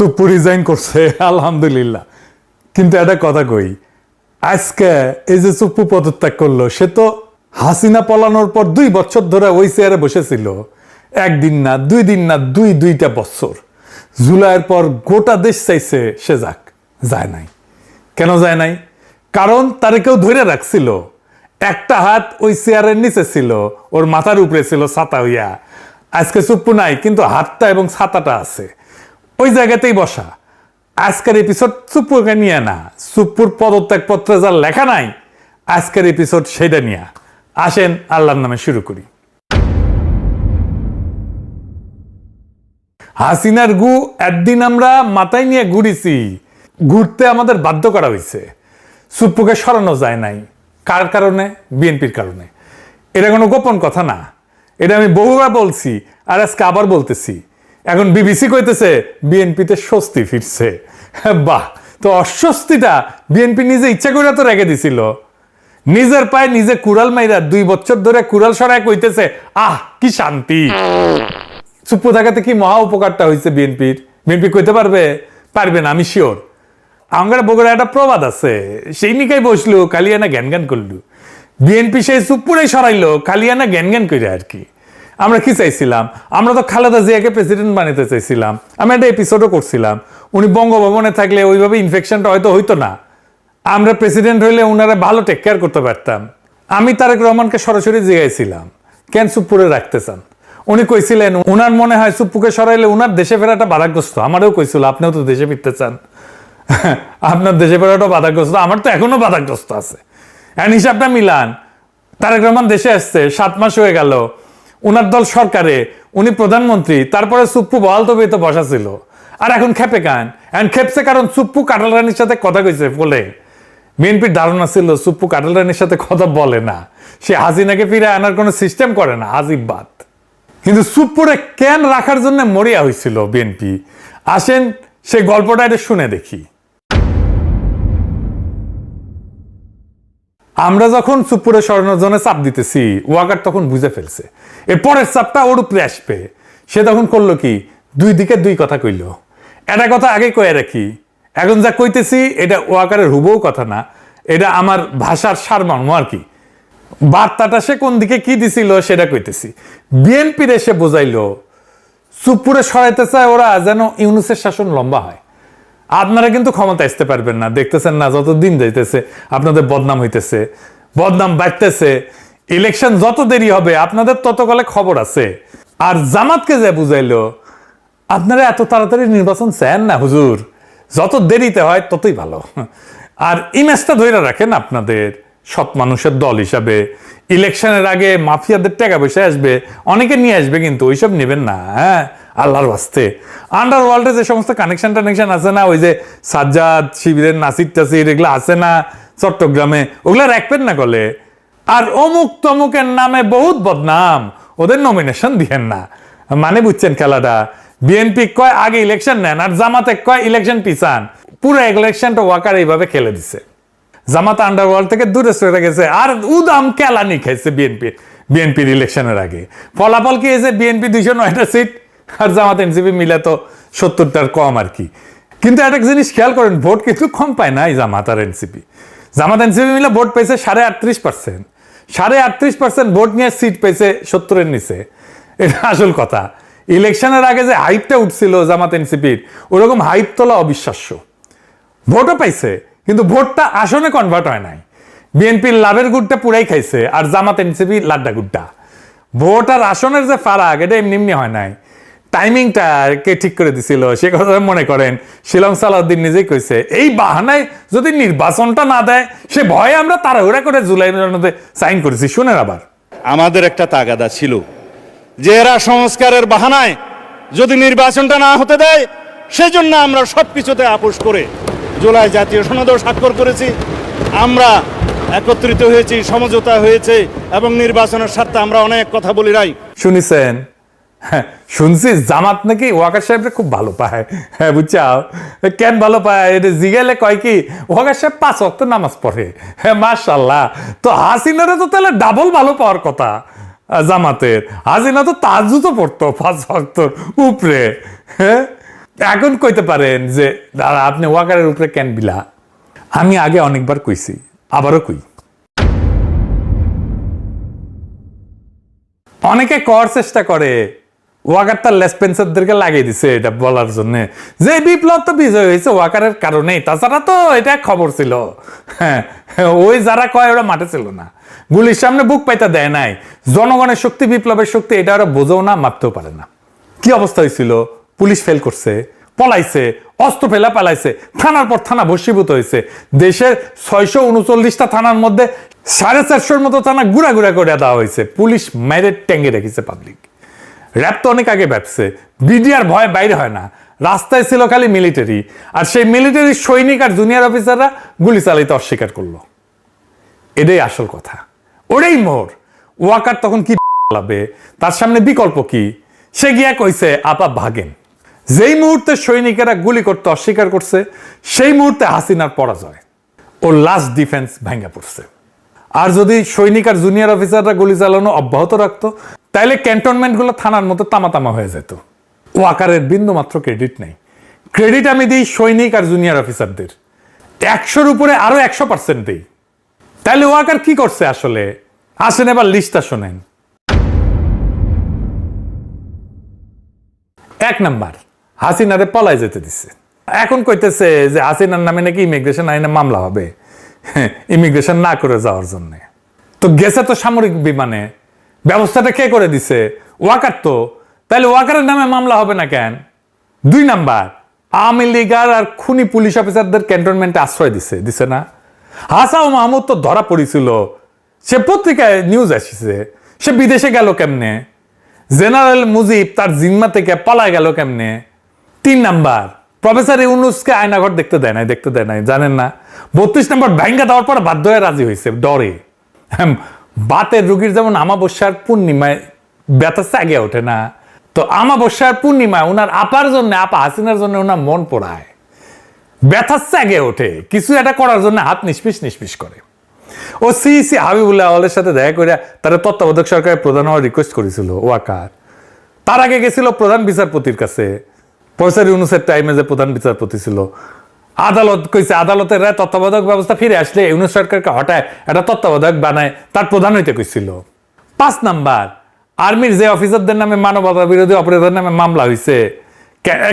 সুপ্পু resign করছে আলহামদুলিল্লাহ। কিন্তু একটা কথা কই, আজকে এই যে সুপ্পু পদত্যাগ করলো, সে তো হাসিনা পলানোর পর 2 বছর ধরে ওই চেয়ারে বসেছিল। একদিন না, 2 দিন না, দুইটা বছর। জুলাইয়ের পর গোটা দেশ চাইছে সে যাক, যায় নাই। কেন যায় নাই? কারণ তারে কেউ ধরে রাখছিল। একটা হাত ওই চেয়ারের নিচে ছিল, ওর মাথার উপরে ছিল ছাতা হইয়া। আজকে সুপ্পু নাই, কিন্তু হাতটা এবং ছাতাটা আছে, ওই জায়গাতেই বসা। আজকের এপিসোড সুপ্পুকে নিয়ে না, সুপ্পুর পদত্যাগ পত্রে যার লেখা নাই, আজকের এপিসোড সেটা নিয়ে। আসেন আল্লাহর নামে শুরু করি। হাসিনার গু একদিন আমরা মাথায় নিয়ে ঘুরেছি, ঘুরতে আমাদের বাধ্য করা হয়েছে। সুপ্পুকে সরানো যায় নাই। কার কারণে? বিএনপির কারণে। এটা কোনো গোপন কথা না, এটা আমি বহুবার বলছি, আর আজকে আবার বলতেছি। এখন বিবিসি কইতেছে বিএনপিতে স্বস্তি ফিরছে। বাহ! তো অস্বস্তিটা বিএনপি নিজে ইচ্ছা করে তো রেখে দিছিল। নিজের পায়ে নিজে কুড়াল মাইরা 2 বছর ধরে কুড়াল সরায় কইতেছে আহ কি শান্তি। সুপ্পু থাকাতে কি মহা উপকারটা হয়েছে বিএনপির? বিএনপি কইতে পারবে? পারবে না, আমি শিওর। আমার বগুড়া একটা প্রবাদ আছে, সেই নিকাই বসলো কালিয়ানা জ্ঞান জ্ঞান করলো। বিএনপি সেই সুপ্পুরাই সরাইলো কালিয়ানা জ্ঞান জ্ঞান করে আর কি। আমরা কি চাইছিলাম? আমরা তো খালেদা জিয়াকে প্রেসিডেন্ট বানাতে চাইছিলাম। আমি একটা এপিসোডও করছিলাম, উনি বঙ্গভবনে থাকলে ওইভাবে ইনফেকশনটা হয়তো হইতো না। আমরা প্রেসিডেন্ট হইলে ওনারা ভালো টেক কেয়ার করতে পারতাম। আমি তারেক রহমানকে সরাসরি জিজ্ঞাসিলাম কেন সুপ্পুরে রাখতে চান। উনি কইছিলেন উনার মনে হয় সুপ্পুকে সরাইলে উনার দেশে ফেরাটা বাধাগ্রস্ত। আমারও কইছিল আপনিও তো দেশে ফিরতে চান, আপনার দেশে ফেরাটা বাধাগ্রস্ত, আমার তো এখনো বাধাগ্রস্ত আছে। এখন হিসাবটা মিলান, তারেক রহমান দেশে আসছে 7 মাস হয়ে গেল, উনার দল সরকারে, উনি প্রধানমন্ত্রী, তারপরে সুপ্পু বহাল তবে তো বসা ছিল। আর এখন খেপে কান? এখন খেপছে কারণ সুপ্পু কাটাল রানীর সাথে কথা কইছে বলে। বিএনপির ধারণা ছিল সুপ্পু কাটাল রানীর সাথে কথা বলে না, সে হাসিনাকে ফিরে আনার কোনো সিস্টেম করে না, আজিব বাদ। কিন্তু সুপ্পুরে কেন রাখার জন্য মরিয়া হয়েছিল বিএনপি? আসেন সেই গল্পটা এটা শুনে দেখি। আমরা যখন সুপ্পুরে সরানোর জন্য চাপ দিতেছি, ওয়াকার তখন বুঝে ফেলছে এর পরের চাপটা ওর উপরে আসবে। সে তখন করলো কি, 2 দিকে 2 কথা কইল। একটা কথা আগে কয়ে রাখি, এখন যা কইতেছি এটা ওয়াকারের হুবহু কথা না, এটা আমার ভাষার সারমর্ম আর কি। বার্তাটা সে কোন দিকে কি দিছিল সেটা কইতেছি। বিএনপির এসে বোঝাইলো সুপ্পুরে সরাইতে চায় ওরা যেন ইউনূসের শাসন লম্বা হয়। আপনারা কিন্তু ক্ষমতা আসতে পারবেন না, দেখতেছেন না যত দিন যাইতেছে আপনাদের বদনাম হইতেছে, বদনাম বাড়তেছে। ইলেকশন যত দেরি হবে আপনাদের তত কালে খবর আছে। আর জামাতকে যে বুঝাইলো আপনারা এত তাড়াতাড়ি নির্বাচন চান না হুজুর, যত দেরিতে হয় ততই ভালো। আর ইমেজটা ধরে রাখেন আপনাদের সৎ মানুষের দল হিসাবে। ইলেকশনের আগে মাফিয়াদের টাকা পয়সা আসবে, অনেকে নিয়ে আসবে, কিন্তু ওইসব নেবেন না। হ্যাঁ, আল্লাহর বাস্তে। আন্ডারওয়ার্ল্ডে যে সমস্ত কানেকশন আছে না, ওই যে সাজ্জাদ শিবিরের নাসির টাসির এগুলো আছে না চট্টগ্রামে, ওগুলো রাখবেন না গলে। আর অমুক তমুকের নামে বহুত বদনাম, ওদের নমিনেশন দিয়েন না। মানে বুঝছেন খেলাটা? বিএনপি কয় আগে ইলেকশন নেন, আর জামাতে কয় ইলেকশন পিছান। পুরো ইলেকশনটা ওয়াকার এইভাবে খেলে দিছে। জামাত আন্ডারওয়ার্ল্ড থেকে দূরে সরে গেছে, আর উদাম কেলানি খাইছে বিএনপির ইলেকশনের আগে। ফলাফল কি হয়েছে? বিএনপি 209টা সিট, আর জামাত এনসিপি মিলে তো 70টার কম আর কি। কিন্তু একটা জিনিস খেয়াল করেন, ভোট কিন্তু কম পায় না এই জামাত আর এনসিপি। জামাত এনসিপি মিলে ভোট পেয়েছে 38%। 38% ভোট নিয়ে সিট পেয়েছে 70-এর নিচে। এটা আসল কথা। ইলেকশনের আগে যে হাইপটা উঠছিল জামাত এনসিপির, ওরকম হাইপ তোলা অবিশ্বাস্য। ভোটও পাইছে, কিন্তু ভোটটা আসনে কনভার্ট হয় নাই। বিএনপির লাভের গুড়টা পুরাই খাইছে, আর জামাত এনসিপি লাড্ডা গুড়টা। ভোট আর আসনের যে ফারাক, এটা এমনি এমনি হয় নাই। টাইমিংটা কে ঠিক করে দিছিল সে কথা মনে করেন শিলং সালাউদ্দিন নিজেই কইছে, এই বাহানায় যদি নির্বাচনটা না দেয় সে ভয়ে আমরা তাড়াহুড়া করে জুলাই মধ্যে সাইন করেছি। শুনেন, আবার আমাদের একটা তাগাদা ছিল যে এরা সংস্কারের বাহানায় যদি নির্বাচনটা না হতে দেয়, সেজন্য আমরা সবকিছুতে আপোষ করে জুলাই জাতীয় সনদেও স্বাক্ষর করেছি। আমরা একত্রিত হয়েছি, সমঝোতা হয়েছে, এবং নির্বাচনের স্বার্থে আমরা অনেক কথা বলি নাই। শুনিছেন? হ্যাঁ, শুনছি জামাত নাকি ওয়াকার সাহেবরা খুব ভালো পায়। হ্যাঁ, বুঝছাও কেন ভালো পায়? এটা জিগেলে কয় কি, ওয়াকার সাহেব 5 ওয়াক্ত নামাজ পড়ে। হ্যাঁ, মাশাআল্লাহ। তো হাসিনারে তো তাহলে ডাবল ভালো পাওয়ার কথা জামাতের। হাসিনা তো তাহাজ্জুদও পড়তো 5 ওয়াক্তর উপরে। হ্যাঁ, এখন কইতে পারেন যে দাদা আপনি ওয়াকারের উপরে কেন বিলা। আমি আগে অনেকবার কইছি, আবারও কই, অনেকে করার চেষ্টা করে ওয়াকার তার লেসপেন্সারদেরকে লাগিয়ে দিছে এটা বলার জন্য যে বিপ্লব তো বিজয় হয়েছে ওয়াকারের কারণেই, তাছাড়া তো এটা খবর ছিল। হ্যাঁ, ওই যারা কয় ওরা মাঠে ছিল না, গুলির সামনে বুক পাইতে দেয় নাই। জনগণের শক্তি, বিপ্লবের শক্তি এটা ওরা বোঝেও না, মাপতেও পারে না। কি অবস্থা হয়েছিল? পুলিশ ফেল করছে, পলাইছে, অস্ত্র ফেলা পালাইছে, থানার পর থানা ভস্মীভূত হয়েছে। দেশের 639টা থানার মধ্যে 450 মতো থানা গুড়া গুড়া করে দেওয়া হয়েছে। পুলিশ মেরে ট্যাঙ্গে রেখেছে পাবলিক। র্যাব তো অনেক আগে ব্যবসে, বিডিআর ভয় বাইরে হয় না, রাস্তায় ছিল খালি মিলিটারি, আর সেই মিলিটারি সৈনিক আর জুনিয়র অফিসাররা গুলি চালাইতে অস্বীকার করলো। এটাই আসল কথা, ওটাই মোর। ওয়াকার তখন কি লাভে, তার সামনে বিকল্প কি? সে গিয়া কইছে আপা ভাগেন। যেই মুহূর্তে সৈনিকেরা গুলি করতে অস্বীকার করছে সেই মুহূর্তে হাসিনার পরাজয়, ওর লাস্ট ডিফেন্স ভেঙে পড়ছে। আর যদি সৈনিক আর জুনিয়র অফিসাররা গুলি চালানো অব্যাহত রাখতো তাইলে ক্যান্টনমেন্টগুলো থানার মতো তামাতামা হয়ে যেত। ওয়াকারের বিন্দু মাত্র ক্রেডিট নেই। ক্রেডিট আমি দিই সৈনিক আর জুনিয়র অফিসারদের, 100-র উপরে আরো 100% দিই। তাইলে ওয়াকার কি করছে আসলে? আসেন এবার লিস্টটা শোনেন। 1 নাম্বার, হাসিনারে পলায় যেতে দিচ্ছে। এখন কইতেছে যে হাসিনার নামে নাকি ইমিগ্রেশন আইনে মামলা হবে ইমিগ্রেশন না করে যাওয়ার জন্য। তো গেছে তো সামরিক বিমানে, ব্যবস্থাটা কে করে দিছে? ওয়াকার তো। তাহলে ওয়াকারের নামে মামলা হবে না কেন? 2 নাম্বার, আওয়ামী লীগার আর খুনি পুলিশ অফিসারদের ক্যান্টনমেন্টে আশ্রয় দিছে না? হাসাও মাহমুদ তো ধরা পড়েছিল, সে পত্রিকায় নিউজ আসছে, সে বিদেশে গেল কেমনে? জেনারেল মুজিব তার জিম্মা থেকে পালায় গেল কেমনে? 3 নাম্বার, প্রফেসর ইউনুসকে আয়নাঘর দেখতে দেয় নাই, জানেন না? 32 নম্বর ভাঙ্গা দেওয়ার পর বাধ্য হয়ে রাজি হয়েছে ডরে। বাতের রুগীর যেমন আমাবস্যার পূর্ণিমায় ব্যথা জাগে ওঠে না, তো আমাবস্যার পূর্ণিমায় ওনার আপার জন্য, আপা হাসিনার জন্য ওনার মন পোড়ায়, ব্যথা জাগে ওঠে, কিছু একটা করার জন্য হাত নিষ্পিস করে। ও সিইসি হাবিবুল্লাহ আওয়ালের সাথে দেখা করে তারা তত্ত্বাবধায়ক সরকারের প্রধান হওয়ার রিকোয়েস্ট করেছিল ওয়াকার। তার আগে গেছিল প্রধান বিচারপতির কাছে, প্রফেসর ইউনুসের টাইমে যে প্রধান বিচারপতি ছিল। আদালত কইছে আদালতের রায় তত্ত্বাবধায়ক ব্যবস্থা ফিরে আসলে ইউনুস সরকারকে হটায় একটা তত্ত্বাবধায়ক বানায় তার প্রধান হইতে কইছিল। 5 নাম্বার, আর্মির যে অফিসারদের নামে মানবতা বিরোধী অপরাধের নামে মামলা হয়েছে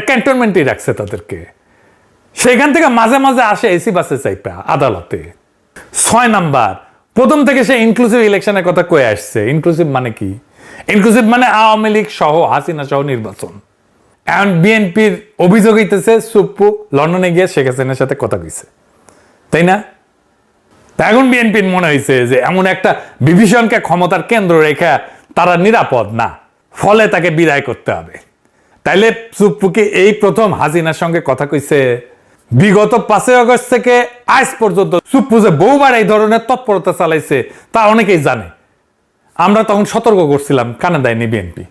ক্যান্টনমেন্টেই রাখছে তাদেরকে, সেইখান থেকে মাঝে মাঝে আসে এসি বাসে চাইপা আদালতে। 6 নাম্বার, প্রথম থেকে সে ইনক্লুসিভ ইলেকশনের কথা কয়ে আসছে। ইনক্লুসিভ মানে কি? ইনক্লুসিভ মানে আওয়ামী লীগ সহ, হাসিনা সহ নির্বাচন। এখন বিএনপির অভিযোগ হইতেছে সুপ্পু লন্ডনে গিয়ে শেখ হাসিনার সাথে কথা কইছে, তাই না? এখন বিএনপির মনে হয়েছে যে এমন একটা বিভীষণকে ক্ষমতার কেন্দ্র রেখা তারা নিরাপদ না, ফলে তাকে বিদায় করতে হবে। তাইলে সুপ্পুকে এই প্রথম হাসিনার সঙ্গে কথা কইছে। বিগত 5 আগস্ট থেকে আজ পর্যন্ত সুপ্পু যে বহুবার এই ধরনের তৎপরতা চালাইছে তা অনেকেই জানে। আমরা তখন সতর্ক করছিলাম, কানে দেয়নি বিএনপি।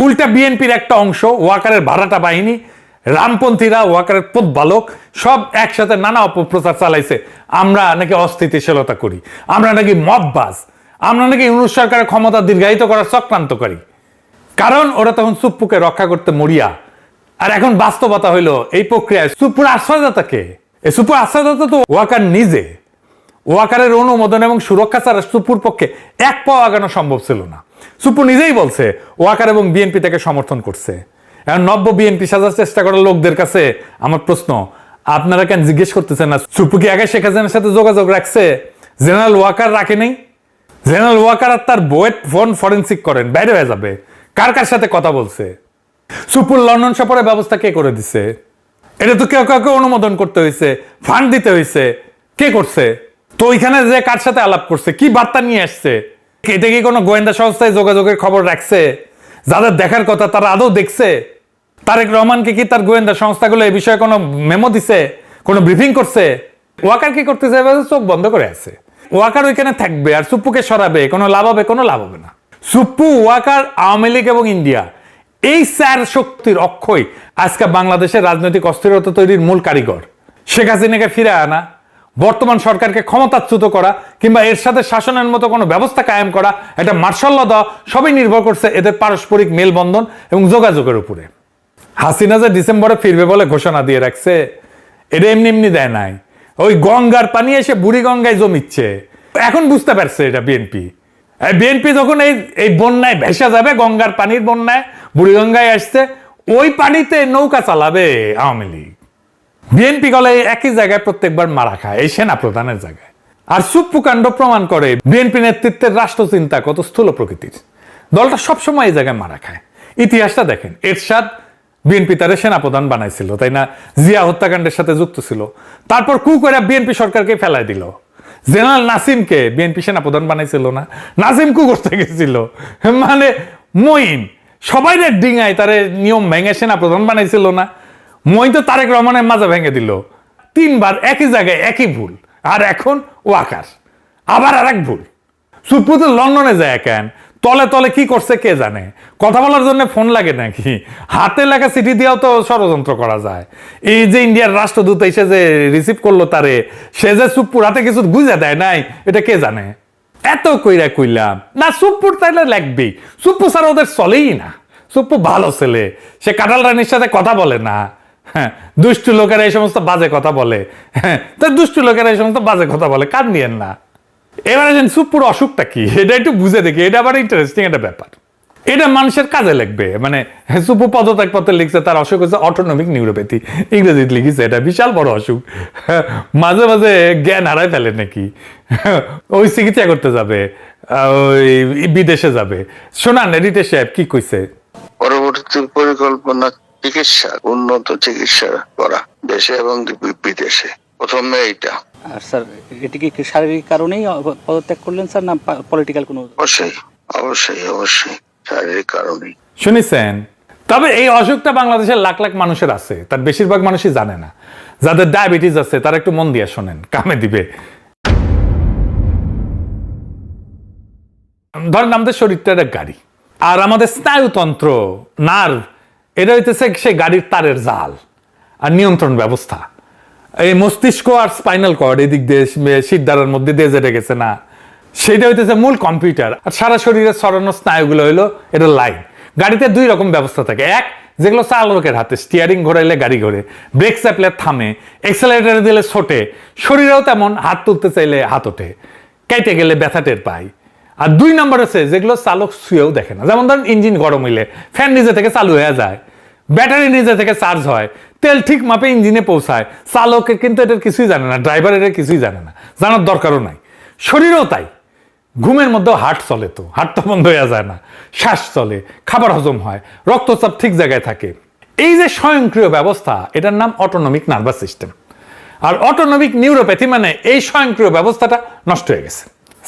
উল্টা বিএনপির একটা অংশ, ওয়াকারের ভাড়াটা বাহিনী, রামপন্থীরা, ওয়াকারের প্রতিপালক সব একসাথে নানা অপপ্রচার চালাইছে। আমরা নাকি অস্থিতিশীলতা করি, আমরা নাকি মববাজ, আমরা নাকি ইউনুস সরকারের ক্ষমতা দীর্ঘায়িত করার চক্রান্ত করি। কারণ ওরা তখন সুপ্পুকে রক্ষা করতে মরিয়া। আর এখন বাস্তবতা হইলো এই প্রক্রিয়ায় সুপ্পুর আশ্রয়দাতাকে, এই সুপ্পুর আশ্রয়দাতা তো ওয়াকার নিজে। ওয়াকারের অনুমোদন এবং সুরক্ষা ছাড়া সুপ্পুর পক্ষে 1 পাও আগানো সম্ভব ছিল না। সুপ্পু নিজেই বলছে ওয়াকার এবং বিএনপি তাকে সমর্থন করছে। এখন নব্য বিএনপি সাজার চেষ্টা করা লোকদের কাছে আমার প্রশ্ন, আপনারা কেন জিজ্ঞেস করতেছেন না সুপ্পু কি আগে শেখ হাসিনার সাথে যোগাযোগ রাখছে? জেনারেল ওয়াকার রাখে নেই? জেনারেল ওয়াকার আর তার বইয়ের ফোন ফরেন্সিক করেন, বাইরে হয়ে যাবে কার কার সাথে কথা বলছে। সুপ্পুর লন্ডন সফরের ব্যবস্থা কে করে দিছে? এটা তো কেউ কাউকে অনুমোদন করতে হয়েছে, ফান্ড দিতে হয়েছে, কে করছে? তো ওইখানে যে কার সাথে আলাপ করছে, কি বার্তা নিয়ে আসছে? এটা কি কোনো গোয়েন্দা সংস্থায় যোগাযোগের খবর রাখছে? যাদের দেখার কথা তারা আদৌ দেখছে? তারেক রহমানকে কি তার গোয়েন্দা সংস্থাগুলো এই বিষয়ে কোনো মেমো দিছে, কোনো ব্রিফিং করছে? ওয়াকার কি করতেছে? চোখ বন্ধ করে আছে। ওয়াকার ওইখানে থাকবে আর সুপ্পুকে সরাবে, কোনো লাভ হবে? কোনো লাভ হবে না। সুপ্পু, ওয়াকার, আওয়ামী লীগ এবং ইন্ডিয়া, এই 4 শক্তির অক্ষয় আজকে বাংলাদেশের রাজনৈতিক অস্থিরতা তৈরির মূল কারিগর। শেখ হাসিনাকে ফিরে আনা, বর্তমান সরকারকে ক্ষমতাচ্যুত করা কিংবা এর সাথে শাসনের মতো কোনো ব্যবস্থা কায়েম করা, এটা মার্শাল ল দেওয়া, সবই নির্ভর করছে এদের পারস্পরিক মেলবন্ধন এবং যোগাযোগের উপরে। হাসিনা যে ডিসেম্বরে ফিরবে বলে ঘোষণা দিয়ে রাখছে, এটা এমনি এমনি দেয় নাই। ওই গঙ্গার পানি এসে বুড়ি গঙ্গায় জমিচ্ছে, এখন বুঝতে পারছে এটা বিএনপি। বিএনপি যখন এই বন্যায় ভেসে যাবে, গঙ্গার পানির বন্যায় বুড়ি গঙ্গায় আসছে, ওই পানিতে নৌকা চালাবে আওয়ামী লীগ। বিএনপি গলে একই জায়গায় প্রত্যেকবার মারা খায়, এই সেনা প্রধানের জায়গায়। আর সুপ্পু কাণ্ড প্রমাণ করে বিএনপি নেতৃত্বের রাষ্ট্রচিন্তা কত স্থূল প্রকৃতির। দলটা সবসময় এই জায়গায় মারা খায়। ইতিহাসটা দেখেন, এরশাদ বিএনপি তারে সেনাপ্রধান বানাইছিল, তাই না? জিয়া হত্যাকাণ্ডের সাথে যুক্ত ছিল, তারপর কু করে বিএনপি সরকারকে ফেলাই দিল। জেনারেল নাসিমকে বিএনপি সেনাপ্রধান বানাইছিল না? নাসিম কু করতে গেছিল, মানে মঈন সবাই ডিঙায় তারে নিয়ম ভেঙে সেনাপ্রধান বানাইছিল না? মঈন তো তারেক রহমানের মাজা ভেঙে দিল 3বার একই জায়গায় একই ভুল। আর এখন ওয়াকার আবার আর এক ভুল। সুপ্পু তো লন্ডনে যায় কেন? তলে তলে কি করছে কে জানে? কথা বলার জন্য ফোন লাগে নাকি? হাতে লেখা চিঠি দিয়েও তো ষড়যন্ত্র করা যায়। এই যে ইন্ডিয়ার রাষ্ট্রদূত এসে যে রিসিভ করলো তারে, সে যে সুপ্পুর হাতে কিছু বুঝে দেয় নাই, এটা কে জানে? এত কইরা কইলাম না, সুপ্পুর তাইলে লাগবেই। সুপ্পু ছাড়া ওদের চলেই না। সুপ্পু ভালো ছেলে, সে কাঁঠাল রানীর সাথে কথা বলে না। হ্যাঁ, দুষ্টু লোকেরা এই সমস্ত বাজে কথা বলে। হ্যাঁ, তো দুষ্টু লোকেরা এই সমস্ত বাজে কথা বলে, কান দিয়েন না। এবারে সুপ্পুর অসুখটা কি, এটা একটু বুঝে দেখি। এটা আবার ইন্টারেস্টিং একটা ব্যাপার, এটা মানুষের কাজে লাগবে। মানে সুপ্পু পদত্যাগ পত্রে লিখছে, তার অসুখ হচ্ছে অটোনমিক নিউরোপ্যাথি, ইংরেজিতে লিখেছে। এটা বিশাল বড় অসুখ, মাঝে মাঝে জ্ঞান হারায় ফেলে নাকি। ওই চিকিৎসা করতে যাবে, ওই বিদেশে যাবে। শোনান রিতেশ সাহেব কি কইছে। পরবর্তী পরিকল্পনা চিকিৎসা, উন্নত চিকিৎসা করা দেশে এবং বিদেশে। প্রথমে এইটা। আর স্যার, এটি কি শারীরিক কারণেই পদত্যাগ করলেন স্যার, না পলিটিক্যাল কোনো? অবশ্যই অবশ্যই অবশ্যই শারীরিক কারণেই। শুনেছেন? তবে এই অসুখটা বাংলাদেশের লাখ লাখ মানুষের আছে, তার বেশিরভাগ মানুষই জানে না। যাদের ডায়াবেটিস আছে তারা একটু মন দিয়ে শোনেন, কামে দিবে। ধরেন আমাদের শরীরটা একটা গাড়ি, আর আমাদের স্নায়ুতন্ত্র, নার্ভ, এটা হইতেছে সেই গাড়ির তারের জাল আর নিয়ন্ত্রণ ব্যবস্থা। এই মস্তিষ্ক আর স্পাইনাল কর্ড, এই দিক দিয়ে শিরদাঁড়ার মধ্যে দিয়ে যেটা গেছে না, সেটা হইতেছে মূল কম্পিউটার। আর সারা শরীরে ছড়ানো স্নায়ুগুলো হইলো এটা লাইন। গাড়িতে 2 রকম ব্যবস্থা থাকে। এক, যেগুলো চালকের হাতে, স্টিয়ারিং ঘোরাইলে গাড়ি ঘোরে, ব্রেক চাপলে থামে, এক্সেলারেটর দিলে ছোটে। শরীরেও তেমন, হাত তুলতে চাইলে হাত ওঠে, কেটে গেলে ব্যথা টের পায়। আর 2 নম্বর আছে যেগুলো চালক শুয়েও দেখে না। যেমন ধরেন ইঞ্জিন গরম হইলে ফ্যান নিজে থেকে চালু হয়ে যায়, ব্যাটারি নিজে থেকে চার্জ হয়, তেল ঠিক মাপে ইঞ্জিনে পৌঁছায়। চালকে কিন্তু এটার কিছুই জানে না, ড্রাইভার এটা কিছুই জানে না, জানার দরকারও নাই। শরীরও তাই। ঘুমের মধ্যেও হার্ট চলে, তো হার্ট তো বন্ধ হয়ে যায় না, শ্বাস চলে, খাবার হজম হয়, রক্তচাপ ঠিক জায়গায় থাকে। এই যে স্বয়ংক্রিয় ব্যবস্থা, এটার নাম অটোনমিক নার্ভাস সিস্টেম। আর অটোনমিক নিউরোপ্যাথি মানে এই স্বয়ংক্রিয় ব্যবস্থাটা নষ্ট হয়ে গেছে।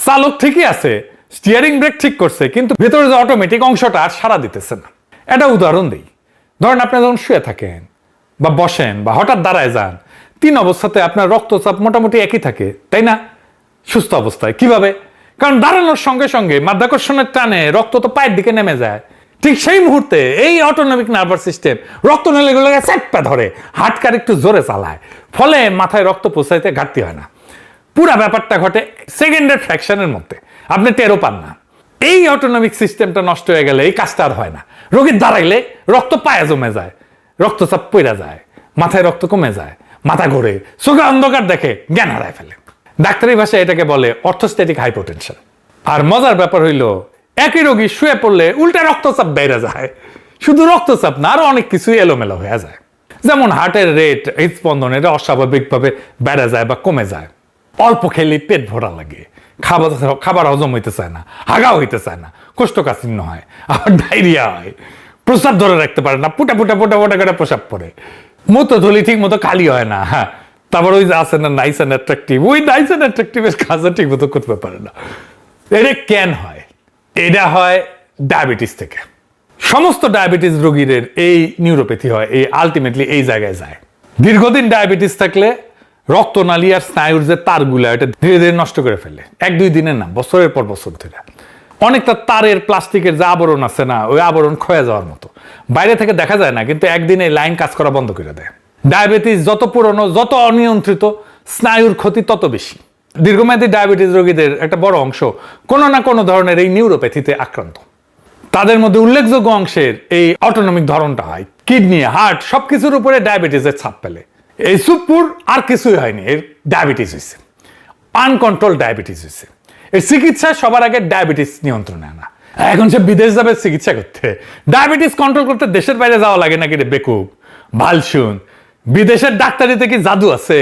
চালক ঠিকই আছে, স্টিয়ারিং ব্রেক ঠিক করছে, কিন্তু ভেতরে যে অটোমেটিক অংশটা আর সাড়া দিতেছে না। এটা উদাহরণ দিই। ধরেন আপনি যখন শুয়ে থাকেন বা বসেন বা হঠাৎ দাঁড়ায় যান, 3 অবস্থাতে আপনার রক্তচাপ মোটামুটি একই থাকে, তাই না? সুস্থ অবস্থায়। কিভাবে? কারণ দাঁড়ানোর সঙ্গে সঙ্গে মাধ্যাকর্ষণের টানে রক্ত তো পায়ের দিকে নেমে যায়। ঠিক সেই মুহূর্তে এই অটোনমিক নার্ভাস সিস্টেম রক্তনালীগুলোকে চেপে ধরে, হার্টকে একটু জোরে চালায়, ফলে মাথায় রক্ত পৌঁছাইতে ঘাটতি হয় না। পুরা ব্যাপারটা ঘটে সেকেন্ডের ফ্র্যাকশনের মধ্যে, আপনি টেরও পান না। এই অটোনমিক সিস্টেমটা নষ্ট হয়ে গেলে এই কাজটা আর হয় না। রোগীর দাঁড়াইলে রক্ত পায়ে জমে যায়, রক্তচাপ পড়ে যায়, মাথায় রক্ত কমে যায়, মাথা ঘোরে, চোখে অন্ধকার দেখে, জ্ঞান হারায় ফেলে। ডাক্তারি ভাষায় এটাকে বলে অর্থোস্ট্যাটিক হাইপোটেনশন। আর মজার ব্যাপার হইল, একই রোগী শুয়ে পড়লে উল্টা রক্তচাপ বেড়ে যায়। শুধু রক্তচাপ না, আরো অনেক কিছুই এলোমেলো হয়ে যায়। যেমন হার্টের রেট, হৃদস্পন্দন, এটা অস্বাভাবিকভাবে বেড়ে যায় বা কমে যায়। অল্প খেলে পেট ভরা লাগে, খাবার হজম হইতে চায় না, হাগাও হইতে চায় না, কোষ্ঠকাঠিন্য হয়, আবার ডায়রিয়া হয়, প্রস্রাব ধরে রাখতে পারে না, ফুটা ফুটা ফুটা ফুটা করে প্রস্রাব পড়ে, মূত্রথলি ঠিক মতো খালি হয় না। হ্যাঁ, তারপর ওই যে আছে না নাইস অ্যান্ড অ্যাট্রাকটিভ, ওই নাইস অ্যান্ড অ্যাট্রাকটিভের কাজটা ঠিক মতো করতে পারে না। এটা কেন হয়? এটা হয় ডায়াবেটিস থেকে। সমস্ত ডায়াবেটিস রোগীর এই নিউরোপ্যাথি হয়, এই আলটিমেটলি এই জায়গায় যায়। দীর্ঘদিন ডায়াবেটিস থাকলে রক্তনালী আর স্নায়ুর যে তারগুলা, এটা ধীরে ধীরে নষ্ট করে ফেলে। 1-2 দিনের না, বছরের পর বছর ধরে। অনেকটা তারের প্লাস্টিকের যে আবরণ আছে না, ওই আবরণ ক্ষয়ে যাওয়ার মতো, বাইরে থেকে দেখা যায় না, কিন্তু একদিনে লাইন কাজ করা বন্ধ করে দেয়। ডায়াবেটিস যত পুরনো, যত অনিয়ন্ত্রিত, স্নায়ুর ক্ষতি তত বেশি। দীর্ঘমেয়াদী ডায়াবেটিস রোগীদের একটা বড় অংশ কোনো না কোনো ধরনের এই নিউরোপ্যাথিতে আক্রান্ত। তাদের মধ্যে উল্লেখযোগ্য অংশের এই অটোনমিক ধরনটা হয়। কিডনি, হার্ট সবকিছুর উপরে ডায়াবেটিসের ছাপ ফেলে। এই সুপ্পুর আর কিছুই হয়নি, এর ডায়াবেটিস হয়েছে, আনকন্ট্রোল ডায়াবেটিস হয়েছে। এর চিকিৎসা সবার আগে ডায়াবেটিস নিয়ন্ত্রণে আনা। এখন সে বিদেশ যাবে চিকিৎসা করতে, ডায়াবেটিস কন্ট্রোল করতে দেশের বাইরে যাওয়া লাগে নাকি রে বেকুব? ভাল শুন, বিদেশের ডাক্তারিতে কি জাদু আছে?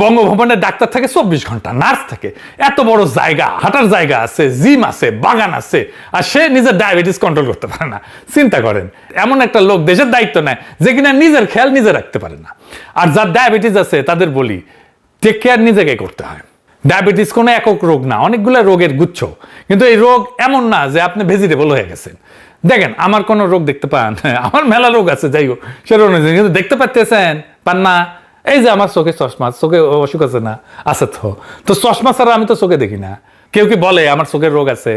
বঙ্গভবনের ডাক্তার থাকে 24 ঘন্টা, নার্স থাকে, এত বড় জায়গা, হাঁটার জায়গা আছে, জিম আছে, বাগান আছে, আর সে নিজের ডায়াবেটিস কন্ট্রোল করতে পারে না। চিন্তা করেন, এমন একটা লোক দেশের দায়িত্ব নেয় যে কিনা নিজের খেয়াল নিজে রাখতে পারে না। আর যার ডায়াবেটিস আছে তাদের বলি টেক কেয়ার নিজেকে করতে হয়। ডায়াবেটিস কোনো একক রোগ না, অনেকগুলো রোগের গুচ্ছ। কিন্তু এই রোগ এমন না যে আপনি ভেজিটেবল হয়ে গেছেন। দেখেন, আমার কোনো রোগ দেখতে পান? আমার মেলা রোগ আছে, যাই হোক সেরকম কিন্তু দেখতে পাচ্ছেন পান না। এই যে আমার চোখে চশমা, চোখে অসুখ আছে না? আছে তো চশমা ছাড়া আমি তো চোখে দেখি না। কেউ কি বলে আমার চোখের রোগ আছে?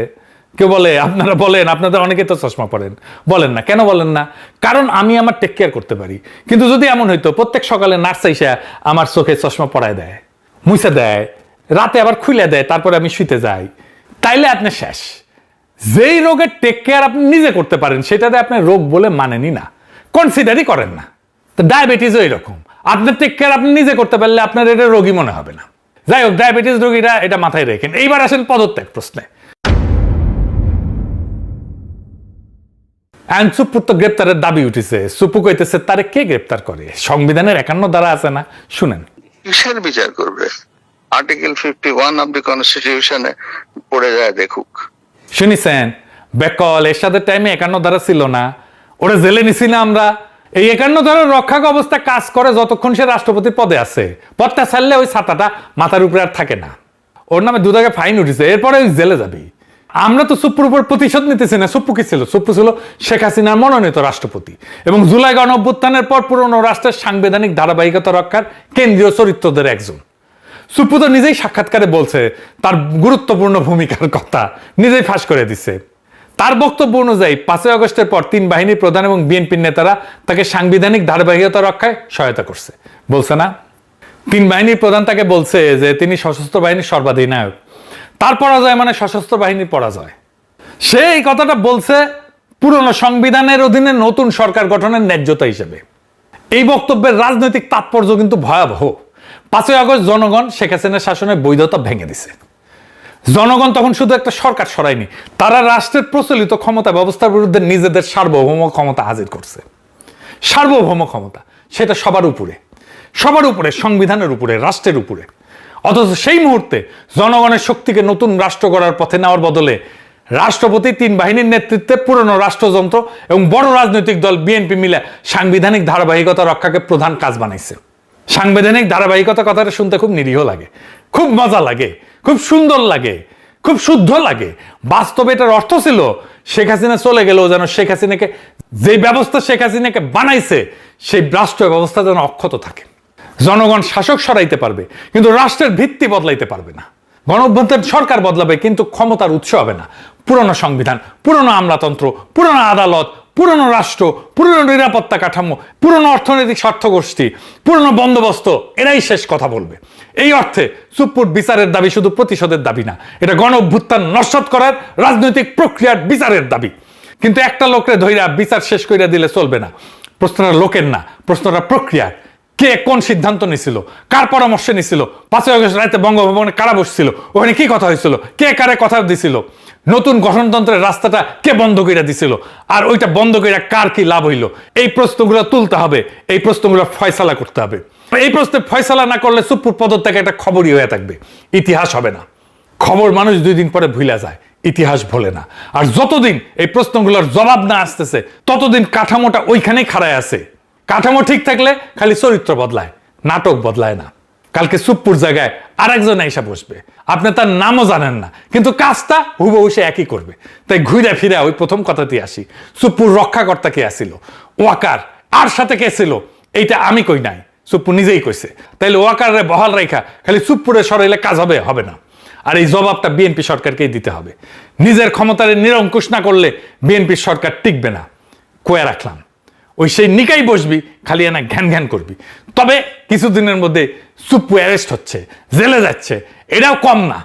কেউ বলে? আপনারা বলেন, আপনাদের অনেকে তো চশমা পড়েন, বলেন না কেন? বলেন না কারণ আমি আমার টেক কেয়ার করতে পারি। কিন্তু যদি এমন হইতো প্রত্যেক সকালে নার্স এসে আমার চোখে চশমা পরায় দেয়, মুছে দেয়, রাতে আবার খুলে দেয়, তারপরে আমি শুইতে যাই, তাইলে আপনি শেষ। যেই রোগের টেক কেয়ার আপনি নিজে করতে পারেন সেটাতে আপনি রোগ বলে মানেনি না, কনসিডারই করেন না। তো ডায়াবেটিসও এরকম, আপনার টেক কেয়ার আপনি নিজে করতে পারলে আপনার এটা রোগী মনে হবে না। যাই হোক, ডায়াবেটিস রোগীরা এটা মাথায় রেখেন। এইবার আসেন পদত্যাগ প্রশ্নে। সুপ্পুর তো গ্রেপ্তারের দাবি উঠেছে। সুপ্পু কইতেছে তারে কে গ্রেপ্তার করে? সংবিধানের 51 ধারা আছে না, শুনেন। কিসের বিচার করবে? আর্টিকেল 51 অফ দি কনস্টিটিউশনে পড়ে যায়, দেখুক। শুনিছেন বেকল, এরশাদের টাইমে 51 ধারা ছিল না, ওরা জেলে নিছি না আমরা। এই 51 ধারার রক্ষাক অবস্থা কাজ করে যতক্ষণ সে রাষ্ট্রপতির পদে আছে। পদটা ছাড়লে ওই ছাতাটা মাথার উপরে আর থাকে না। ওর নামে 2 টাকা ফাইন উঠেছে, এরপরে ওই জেলে যাবে। আমরা তো সুপ্পুর উপর প্রতিশোধ নিতেছি না। সুপ্পু কি ছিল? সুপ্পু ছিল শেখ হাসিনার মনোনীত রাষ্ট্রপতি এবং জুলাই গণঅভ্যুত্থানের পর পুরনো রাষ্ট্রের সাংবিধানিক ধারাবাহিকতা রক্ষার কেন্দ্রীয় চরিত্রদের একজন। সুপ্পু তো নিজেই সাক্ষাৎকারে বলছে তার গুরুত্বপূর্ণ ভূমিকার কথা, নিজেই ফাঁস করে দিছে। তার বক্তব্য অনুযায়ী 5 আগস্টের পর 3 বাহিনীর প্রধান এবং বিএনপির নেতারা তাকে সাংবিধানিক ধারাবাহিকতা রক্ষায় সহায়তা করছে, বলছে না? 3 বাহিনীর প্রধান তাকে বলছে যে তিনি সশস্ত্র বাহিনীর সর্বাধিনায়ক, তার পরাজয় মানে সশস্ত্র বাহিনীর পরাজয়। সে এই কথাটা বলছে পুরনো সংবিধানের অধীনে নতুন সরকার গঠনের ন্যায্যতা হিসেবে। এই বক্তব্যের রাজনৈতিক তাৎপর্য কিন্তু ভয়াবহ। 5 আগস্ট জনগণ শেখ হাসিনার শাসনের বৈধতা ভেঙে দিছে। জনগণ তখন শুধু একটা সরকার সরায়নি, তারা রাষ্ট্রের প্রচলিত ক্ষমতা ব্যবস্থার বিরুদ্ধে নিজেদের সার্বভৌম ক্ষমতা হাজির করছে। সার্বভৌম ক্ষমতা, সেটা সবার উপরে, সবার উপরে, সংবিধানের উপরে, রাষ্ট্রের উপরে। অথচ সেই মুহূর্তে জনগণের শক্তিকে নতুন রাষ্ট্র গড়ার পথে নেওয়ার বদলে রাষ্ট্রপতি 3 বাহিনীর নেতৃত্বে পুরনো রাষ্ট্রযন্ত্র এবং বড় রাজনৈতিক দল বিএনপি মিলে সাংবিধানিক ধারাবাহিকতা রক্ষাকে প্রধান কাজ বানাইছে। সাংবিধানিক ধারাবাহিকতা কথাটা শুনতে খুব নিরীহ লাগে, খুব মজা লাগে, খুব সুন্দর লাগে, খুব শুদ্ধ লাগে। বাস্তবে এটার অর্থ ছিল শেখ হাসিনা চলে গেলেও যেন শেখ হাসিনাকে, যে ব্যবস্থা শেখ হাসিনাকে বানাইছে সেই রাষ্ট্র ব্যবস্থা যেন অক্ষত থাকে। জনগণ শাসক সরাইতে পারবে কিন্তু রাষ্ট্রের ভিত্তি বদলাইতে পারবে না। গণঅভ্যুত্থান সরকার বদলাবে কিন্তু ক্ষমতার উৎস হবে না। পুরনো সংবিধান, পুরনো আমলাতন্ত্র, পুরনো আদালত, পুরনো রাষ্ট্র, পুরনো নিরাপত্তা কাঠামো, পুরনো অর্থনৈতিক স্বার্থগোষ্ঠী, পুরনো বন্দোবস্ত, এরাই শেষ কথা বলবে। এই অর্থে সুপ্পুর বিচারের দাবি শুধু প্রতিশোধের দাবি না, এটা গণঅভ্যুত্থান নস্যাৎ করার রাজনৈতিক প্রক্রিয়ার বিচারের দাবি। কিন্তু একটা লোকরে ধইরা বিচার শেষ কইরা দিলে চলবে না। প্রশ্নটা লোকের না, প্রশ্নটা প্রক্রিয়ার। কে কোন সিদ্ধান্ত নিছিল, কার পরামর্শে নিছিল, 5 আগস্ট রাতে বঙ্গভবনে কারা বসছিল, ওখানে কি কথা হয়েছিল, কে কারে কথা দিছিল, নতুন গঠনতন্ত্রের রাস্তাটা কে বন্ধ করে দিছিল, আর ওইটা বন্ধ করে কার কি লাভ হইল, এই প্রশ্নগুলো তুলতে হবে, এই প্রশ্নগুলো ফয়সালা করতে হবে। এই প্রশ্নে ফয়সালা না করলে সুপ্পুর পদত্যাগ একটা খবরই হয়ে থাকবে, ইতিহাস হবে না। খবর মানুষ 2 দিন পরে ভুলে যায়, ইতিহাস ভোলে না। আর যতদিন এই প্রশ্নগুলোর জবাব না আসতেছে ততদিন কাঠামোটা ওইখানেই খাড়ায় আছে। কাঠামো ঠিক থাকলে খালি চরিত্র বদলায়, নাটক বদলায় না। কালকে সুপ্পুর জায়গায় আরেকজন এসে বসবে, আপনি তার নামও জানেন না, কিন্তু কাজটা হুবহু সে একই করবে। তাই ঘুরে ফিরে ওই প্রথম কথাতেই আসি, সুপ্পুর রক্ষাকর্তা কে আসিল, ওয়াকার, আর সাথে কে ছিল, এইটা আমি কই নাই, সুপ্পু নিজেই কইছে। তাইলে ওয়াকারে বহাল রেখা খালি সুপ্পুরে সরাইলে কাজ হবে? হবে না। আর এই জবাবটা বিএনপি সরকারকেই দিতে হবে। নিজের ক্ষমতার নিরঙ্কুশ না করলে বিএনপির সরকার টিকবে না। কয়ে রাখলাম, ওই সেই নিকাই বসবি, খালি এনা ঘ্যান ঘ্যান করবি। তবে কিছুদিনের মধ্যে সুপ্পু অ্যারেস্ট হচ্ছে, জেলে যাচ্ছে, এটাও কম না।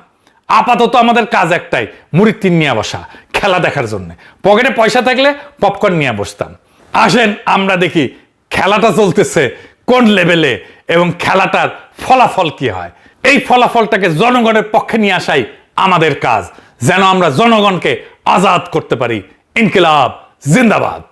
আপাতত আমাদের কাজ একটাই, মুড়ির টিন নিয়ে বসা, খেলা দেখার জন্য। পকেটে পয়সা থাকলে পপকর্ন নিয়ে বসতাম। আসেন আমরা দেখি খেলাটা চলতেছে কোন লেভেলে এবং খেলাটার ফলাফল কি হয়। এই ফলাফলটাকে জনগণের পক্ষে নিয়ে আসাই আমাদের কাজ, যেন আমরা জনগণকে আজাদ করতে পারি। ইনকিলাব জিন্দাবাদ।